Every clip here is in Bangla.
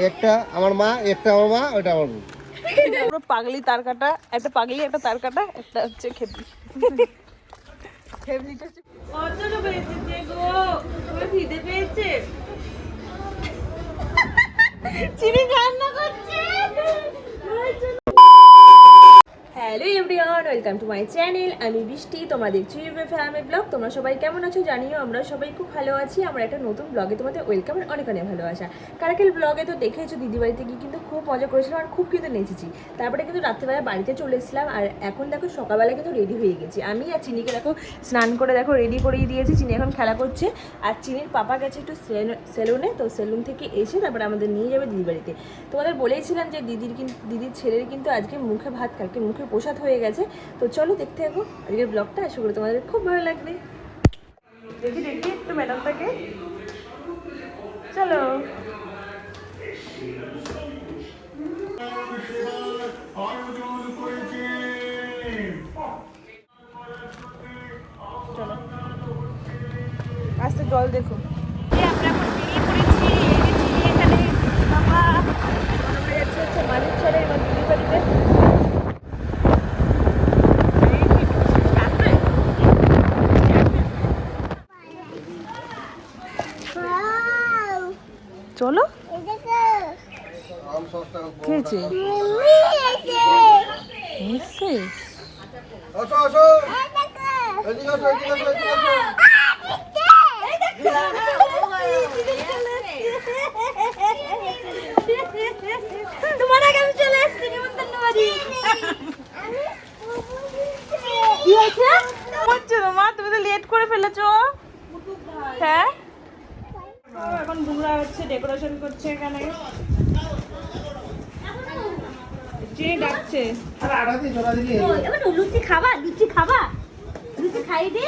একটা আমার মা, একটা আমার মা, ওটা আমার বউ। পুরো পাগলি তার কাটা, একটা পাগলি একটা তার কাটা, একটা হচ্ছে খেপলি। খেপলিটা কতটা পেয়েছে গো, তোমার খিদে পেয়েছে? চিনি রান্না করছে। Hello everyone, welcome to my channel. আমি বৃষ্টি, তোমরা দেখছো ইউটিউবে ফ্যামিলি ব্লগ। তোমরা সবাই কেমন আছো জানিও, আমরা সবাই খুব ভালো আছি। আমরা একটা নতুন ব্লগে তোমাদের ওয়েলকাম, অনেক অনেক ভালোবাসা। কালকের ব্লগে তো দেখেছো দিদি বাড়িতে গিয়ে কিন্তু খুব মজা করেছিলাম আর খুব কিন্তু নেচেছি। তারপরে কিন্তু রাত্রেবেলা বাড়িতে চলে এসেছিলাম আর এখন দেখো সকালবেলা কিন্তু রেডি হয়ে গেছি। আমি আর চিনিকে দেখো স্নান করে দেখো রেডি করিয়ে দিয়েছি। চিনি এখন খেলা করছে আর চিনির পাপা গেছে একটু সেলুনে, তো সেলুন থেকে এসে তারপরে আমাদের নিয়ে যাবে দিদি বাড়িতে। তোমাদের বলেইছিলাম যে দিদির ছেলের কিন্তু আজকে মুখে ভাত, কালকে মুখে প্রসাদ হয়ে গেছে। তো চলো দেখতে থাকো আজকের ব্লগটা, আশা করি তোমাদের খুব ভালো লাগবে। দেখি একটু ম্যাডামটাকে, চলো। চলো আস্তে জল দেখো। আমরা এখন বেরিয়ে পড়েছি। এখানে বাবা হচ্ছে মালিক ছেলে এবার দিদি বাড়িতে। চলো খেয়েছে তোমার আগে আমি চলে এসেছি নিমন্ত্রণ বাড়ি। কি হয়েছে মা, তুমি তো লেট করে ফেলেছো। হ্যাঁ এখন বুমরা হচ্ছে ডেকোরেশন করছে এখানে, চিনি ডাকছে। লুচি খাবা, লুচি খাবা, লুচি খাই দে।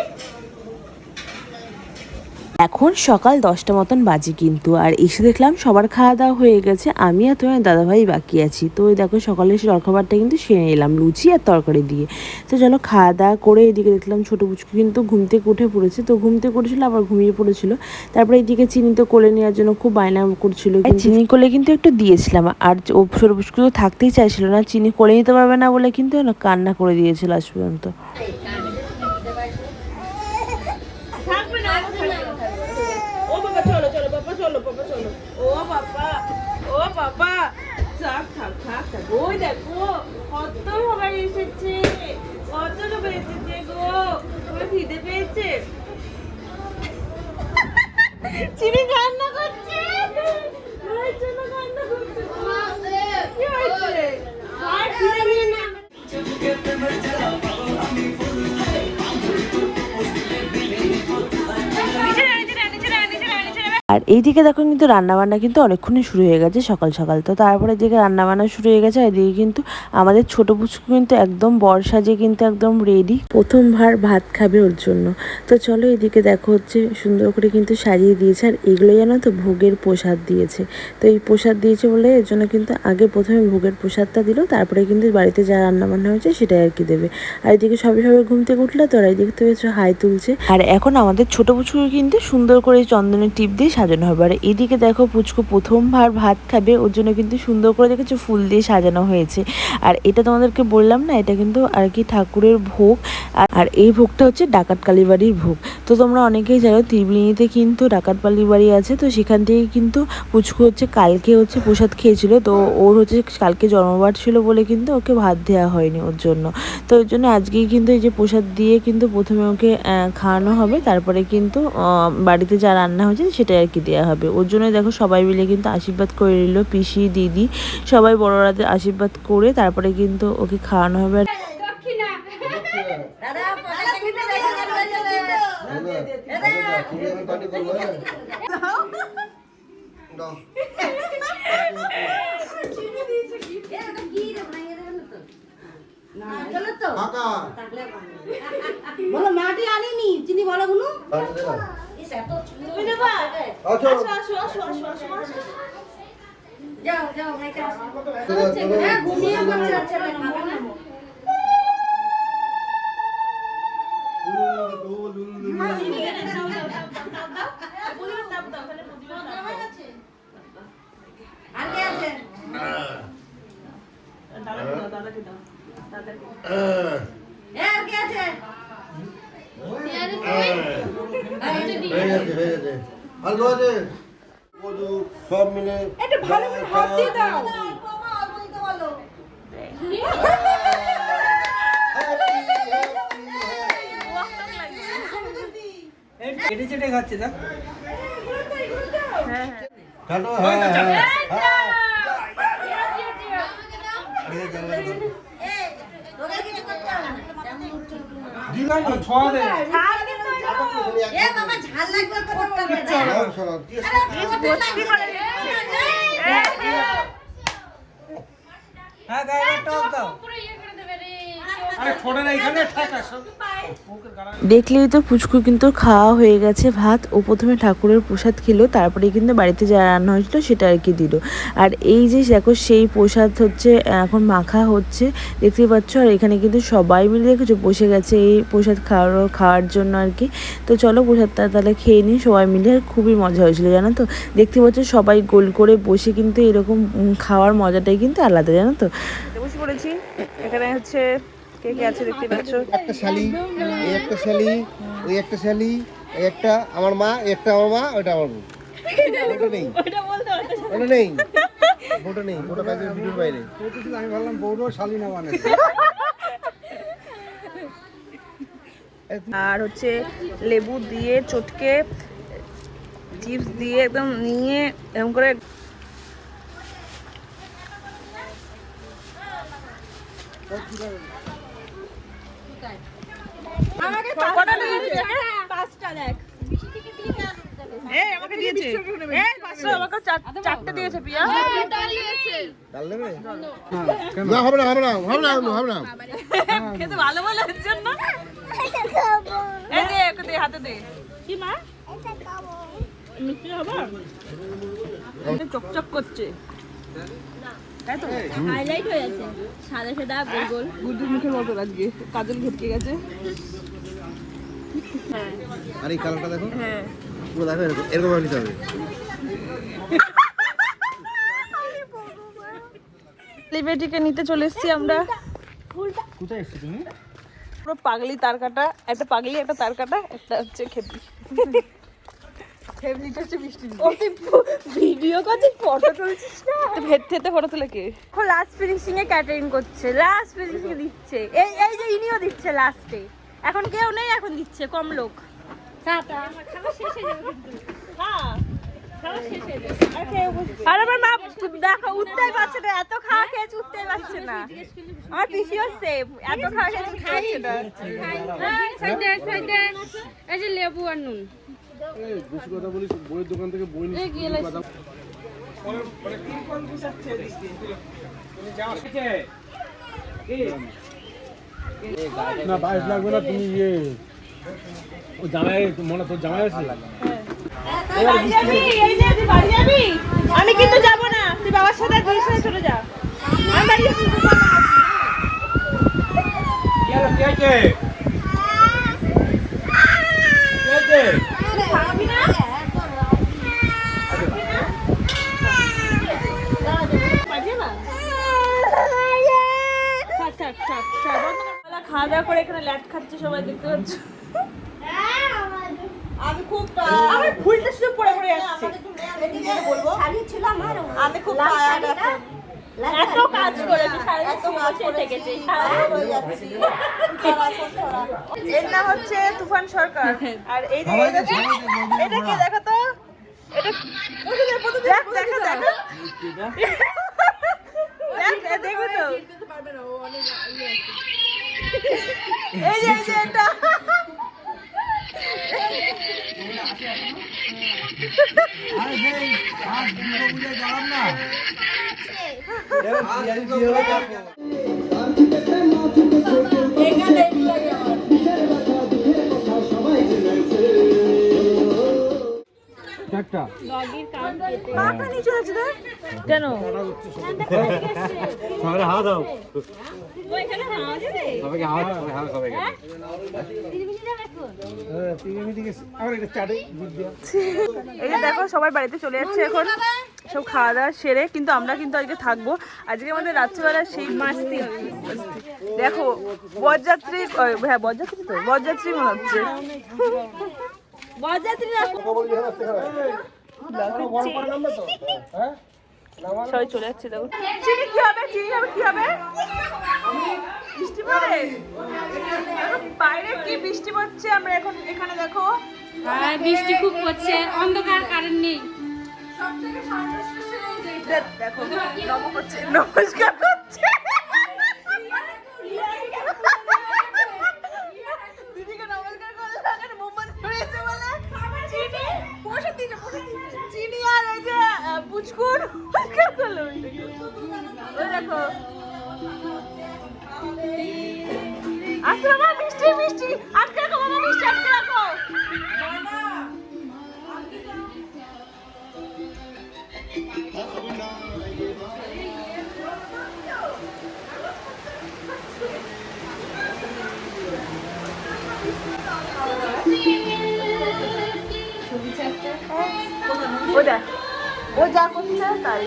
এখন সকাল 10টা মতন বাজে কিন্তু, আর এসে দেখলাম সবার খাওয়া দাওয়া হয়ে গেছে, আমি আর তোমার দাদাভাই বাকি আছি। তো ওই দেখো সকালের জলখাবারটা কিন্তু সেরে নিলাম লুচি আর তরকারি দিয়ে। তো চলো খাওয়া দাওয়া করে এদিকে দেখলাম ছোটো পুচকু কিন্তু ঘুম থেকে উঠে পড়েছে। তো ঘুম থেকে উঠেছিল আবার ঘুমিয়ে পড়েছিল। তারপরে এইদিকে চিনি তো কোলে নেওয়ার জন্য খুব বায়না করছিল, চিনি কোলে কিন্তু একটু দিয়েছিলাম। আর ও ছোটো পুচকু তো থাকতেই চাইছিল না, চিনি কোলে নিতে পারবে না বলে কিন্তু কান্না করে দিয়েছিল আজ পর্যন্ত। ওই দেখো কত সবাই এসেছে, কত সবাই এসেছে গো, তোমার খিদে পেয়েছে? চিনি কান্না করছে, কান্না করছে। কি হয়েছে? আর খিদে নিয়ে না। আর এইদিকে দেখো কিন্তু রান্নাবান্না কিন্তু অনেকক্ষণই শুরু হয়ে গেছে সকাল সকাল। তো তারপরে এদিকে রান্নাবান্না শুরু হয়ে গেছে। এদিকে কিন্তু আমাদের ছোটো পুচকু কিন্তু একদম বর্ষাজে কিন্তু একদম রেডি, প্রথমবার ভাত খাবে ওর জন্য। তো চলো এদিকে দেখো হচ্ছে সুন্দর করে কিন্তু সাজিয়ে দিয়েছে। আর এগুলো জানো তো ভোগের প্রসাদ দিয়েছে। তো এই প্রসাদ দিয়েছে বলে এর জন্য কিন্তু আগে প্রথমে ভোগের প্রসাদটা দিল, তারপরে কিন্তু বাড়িতে যা রান্নাবান্না হয়েছে সেটাই আর কি দেবে। আর এদিকে সবাই ঘুম থেকে উঠলে তো এদিকে তো হচ্ছে হাই তুলছে। আর এখন আমাদের ছোটো পুচকু কিন্তু সুন্দর করে চন্দনের টিপ দিয়ে সাজানো হবে। আর এইদিকে দেখো পুচকু প্রথমবার ভাত খাবে, ওর জন্য কিন্তু সুন্দর করে দেখেছো ফুল দিয়ে সাজানো হয়েছে। আর এটা তোমাদেরকে বললাম না, এটা কিন্তু আর কি ঠাকুরের ভোগ। আর এই ভোগটা হচ্ছে ডাকাত কালী বাড়ির ভোগ। তো তোমরা অনেকেই জানো ত্রিবেণীতে কিন্তু ডাকাত কালী বাড়ি আছে। তো সেখান থেকে কিন্তু পুচকু হচ্ছে কালকে হচ্ছে প্রসাদ খেয়েছিল। তো ওর হচ্ছে কালকে জন্মবার ছিল বলে কিন্তু ওকে ভাত দেওয়া হয়নি ওর জন্য। তো ওই জন্য আজকেই কিন্তু এই যে প্রসাদ দিয়ে কিন্তু প্রথমে ওকে খাওয়ানো হবে, তারপরে কিন্তু বাড়িতে যা রান্না হয়েছে সেটাই আর কি দেওয়া হবে। ওর জন্য দেখো সবাই মিলে কিন্তু আশীর্বাদ করে নিল, পিসি দিদি সবাই বড়রাতে আশীর্বাদ করে তারপরে কিন্তু ওকে খাওয়ানো হবে। বলো মাটি আনিনি, চিনি বলো গুনু। যাও যাও মাইকে আসো। হ্যাঁ ঘুমিয়ে পড়ছে, আচ্ছা খাবে না। আগে সব মিলে একটু ভালো করে হাত দিয়ে দাও। এটি চেটে খাচ্ছে না খাটো ছোঁয়া দে হ্যাঁ গায়ে টক দাও আরে ছোড়ে না এখানে ঠাকা সব দেখলেই তো পুচকু কিন্তু খাওয়া হয়ে গেছে ভাত। ও প্রথমে ঠাকুরের প্রসাদ খেলো, তারপরে কিন্তু বাড়িতে যা রান্না হয়েছিল সেটা আর কি দিল। আর এই যে দেখো সেই প্রসাদ হচ্ছে এখন মাখা হচ্ছে, দেখতে পাচ্ছ। আর এখানে কিন্তু সবাই মিলে দেখেছো বসে গেছে এই প্রসাদ খাওয়ার জন্য আর কি। তো চলো প্রসাদটা তাহলে খেয়ে নিই সবাই মিলে। আর খুবই মজা হয়েছিল জানো তো, দেখতে পাচ্ছ সবাই গোল করে বসে কিন্তু এরকম খাওয়ার মজাটাই কিন্তু আলাদা জানো তো। বসে পড়েছি, এখানে হচ্ছে কে কে আছে দেখতে পাচ্ছ। একটা শালি, এই একটা শালি, ওই একটা শালি, এই একটা আমার মা, একটা আমার মা, ওইটা আমার বউ। ওটা নেই, ওটা নেই, ওটা নেই, ওটা বাইরে ভিডিওর বাইরে। আমি ভাবলাম বউরও শালি না মানে আর হচ্ছে লেবু দিয়ে চটকে চিপস দিয়ে একদম নিয়ে এরকম করে আমাকে পাঁচটা দেখ। আমাকে দিয়েছে চারটে দিয়েছে পিয়া। ডাল নেবে? না হবে না, হবে না, হবে না, হবে না। খেতে ভালো বলে এর জন্য এই দে ওকে দে হাতে দে। কি মা মিষ্টি হবে চকচক করছে তাই তো হাইলাইট হয়ে আছে সাদা সাদা গোল গোল। গুড্ডুর মুখের মতো আজকে কাজল ঘটকে গেছে। আর এই কালারটা দেখো, হ্যাঁ পুরো দেখো এরকম এরকম ভাবে নিতে হবে। সেলিব্রিটিকে নিতে চলে এসেছি আমরা। কোথায় এসেছো তুমি পুরো পাগলি তার কাটা, একটা পাগলি একটা তার কাটা, একটা হচ্ছে খেপি। খেপলিটা হচ্ছে মিষ্টি ভিডিও করছিস, ফটো তুলছিস না? খেতে ফটো তুলে কে ও লাস্ট ফিনিশিং এ ক্যাটারিং করছে, লাস্ট ফিনিশিং এ দিচ্ছে। এই এই যে ইনিও দিচ্ছে লাস্টে। এখন কেউ নেই, এখন দিচ্ছে কম লোক। টাটা। খাওয়া শেষ হয়ে যাবে কিন্তু। হ্যাঁ খাওয়া শেষ হয়ে যাবে। আর আমার মা দেখো উঠতেই পারছে না, এত খাওয়া খেয়েছে উঠতেই পারছে না। আমার পিসিও সেম, এত খাওয়া খেয়েছে উঠতে পারছে না। সাইডে সাইডে এই যে লেবু আর নুন। এই বেশি কথা বলিস, বইয়ের দোকান থেকে বই নিয়ে কথা না 22 লাগবে না তুমি ইয়ে ও জামাই মনে তোর জামাই আছে আমি কিন্তু যাবো না, তুই বাবার সাথে দুই সাথে চলে যা। আমি বাড়ি যাচ্ছি। কে আছে খাবি না? খাওয়া দাওয়া করে এখানে ল্যাট খাচ্ছে সবাই দেখতে পাচ্ছ। আমি খুব আমার ফুলটা শুধু পড়ে পড়ে যাচ্ছে। আমি খুব টায়ার্ড এখন। এত কাজ করেছি, এত কাজ করে গেছে। এর নাম হচ্ছে তুফান সরকার। আর এই যে এটা কে দেখো তো, এটা দেখ দেখা দেখা দেখো তো এই যে এটা একটা পাকা নিচে আছে কেন? হাওয়া দাও ওইখানে হাওয়া দেবে সবাইকে হাওয়া হাওয়া সবাইকে এই যে দেখো সবাই বাড়িতে চলে যাচ্ছে এখন সব খাওয়া দাওয়া সেরে, কিন্তু আমরা কিন্তু আজকে থাকবো। আজকে আমাদের রাত্রিবেলা সেই মাস্তি হবে। দেখো বরযাত্রী, হ্যাঁ বরযাত্রী তো, বরযাত্রী মনে হচ্ছে। বরযাত্রীরা সবাই চলে যাচ্ছে। দেখো চিনি কি হবে, চিনি হবে কি হবে, বৃষ্টি পড়ে। দেখো বাইরে কি বৃষ্টি পড়ছে, আমরা এখন এখানে দেখো বৃষ্টি খুব পড়ছে, অন্ধকার, কারেন্ট নেই। দেখো নমস্কার করছে দিদিকে নমস্কার করলে তাকে মোমবাতি ধরিয়েছে বলে চিনি আর এই যে পুচকুর নমস্কার করলো। ওই দেখো আসতে বাবা, মিষ্টি মিষ্টি আটকে রাখো বাবা, মিষ্টি আটকে রাখো। ও যা করছে তাই।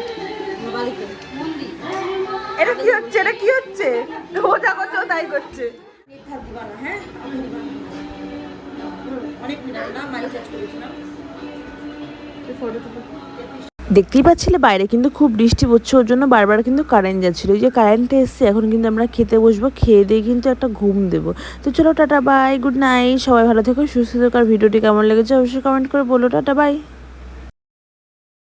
এটা কি হচ্ছে, এটা কি হচ্ছে, ও যা করছে ও তাই করছে। দেখতেই পাচ্ছিলে বাইরে কিন্তু খুব বৃষ্টি পড়ছে, ওর জন্য বারবার কিন্তু কারেন্ট যাচ্ছিলো। এই যে কারেন্টটা এসছে, এখন কিন্তু আমরা খেতে বসবো, খেয়ে দিয়ে কিন্তু একটা ঘুম দেবো। তো চলো টাটা বাই, গুড নাইট, সবাই ভালো থেকো, সুস্থ থেকো। আর ভিডিওটি কেমন লেগেছে অবশ্যই কমেন্ট করে বলো। Tata bye.